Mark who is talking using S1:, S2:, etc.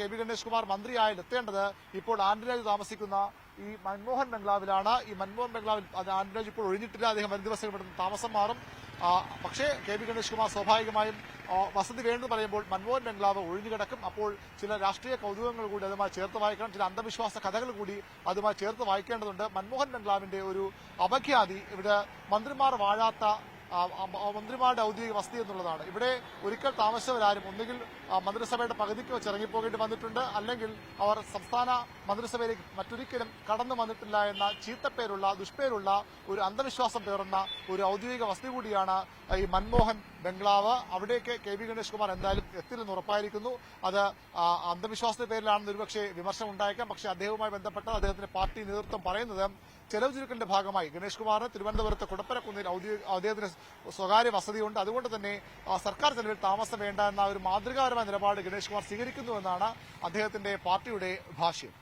S1: KB. Ganesh Kumar മന്ത്രിയായി എത്തേണ്ടത് ഇപ്പോൾ ആന്റണി താമസിക്കുന്ന ഈ മൻമോഹൻ ബംഗ്ലാവിലാണ്. ഈ മൻമോഹൻ ബംഗ്ലാവിൽ ആന്റണി ഇപ്പോൾ ഒഴിഞ്ഞിട്ടില്ല. അദ്ദേഹം വരും ദിവസം ഇവിടുന്ന് താമസം മാറും. പക്ഷേ കെ.ബി. ഗണേഷ് കുമാർ സ്വാഭാവികമായും വസതി വേണമെന്ന് പറയുമ്പോൾ മൻമോഹൻ ബംഗ്ലാവ് ഒഴിഞ്ഞുകിടക്കും. അപ്പോൾ ചില രാഷ്ട്രീയ കൗതുകങ്ങൾ കൂടി അതുമായി ചേർത്ത് വായിക്കണം, ചില അന്ധവിശ്വാസ കഥകൾ കൂടി അതുമായി ചേർത്ത് വായിക്കേണ്ടതുണ്ട്. മൻമോഹൻ ബംഗ്ലാവിന്റെ ഒരു അപഖ്യാതി ഇവിടെ മന്ത്രിമാർ വാഴാത്ത മന്ത്രിമാരുടെ ഔദ്യോഗിക വസതി എന്നുള്ളതാണ്. ഇവിടെ ഒരിക്കൽ താമസിച്ചവരാരും ഒന്നുകിൽ മന്ത്രിസഭയുടെ പകുതിക്ക് വെച്ച് ഇറങ്ങിപ്പോകേണ്ടി വന്നിട്ടുണ്ട്, അല്ലെങ്കിൽ അവർ സംസ്ഥാന മന്ത്രിസഭയിലേക്ക് മറ്റൊരിക്കലും കടന്നു വന്നിട്ടില്ല എന്ന ചീത്തപ്പേരുള്ള ദുഷ്പേരുള്ള ഒരു അന്ധവിശ്വാസം പേറുന്ന ഒരു ഔദ്യോഗിക വസതി കൂടിയാണ് ഈ മൻമോഹൻ ബംഗ്ലാവ്. അവിടേക്ക് കെ.ബി. ഗണേഷ് കുമാർ എന്തായാലും എത്തില്ലെന്ന് ഉറപ്പായിരിക്കുന്നു. അത് അന്ധവിശ്വാസത്തിന്റെ പേരിലാണെന്ന് ഒരുപക്ഷെ വിമർശനം ഉണ്ടായേക്കാം. പക്ഷേ അദ്ദേഹവുമായി ബന്ധപ്പെട്ട അദ്ദേഹത്തിന്റെ പാർട്ടി നേതൃത്വം പറയുന്നത് ചെലവ് ചുരുക്കലിന്റെ ഭാഗമായി ഗണേഷ് കുമാറിന് തിരുവനന്തപുരത്ത് കുടപ്പനക്കുന്നിൽ അദ്ദേഹത്തിന് സ്വകാര്യ വസതിയുണ്ട്. അതുകൊണ്ട് തന്നെ സർക്കാർ ചെലവിൽ താമസം വേണ്ട എന്ന ഒരു മാതൃകാപരമായ നിലപാട് ഗണേഷ് കുമാർ സ്വീകരിക്കുന്നുവെന്നാണ് അദ്ദേഹത്തിന്റെ പാർട്ടിയുടെ ഭാഷ്യം.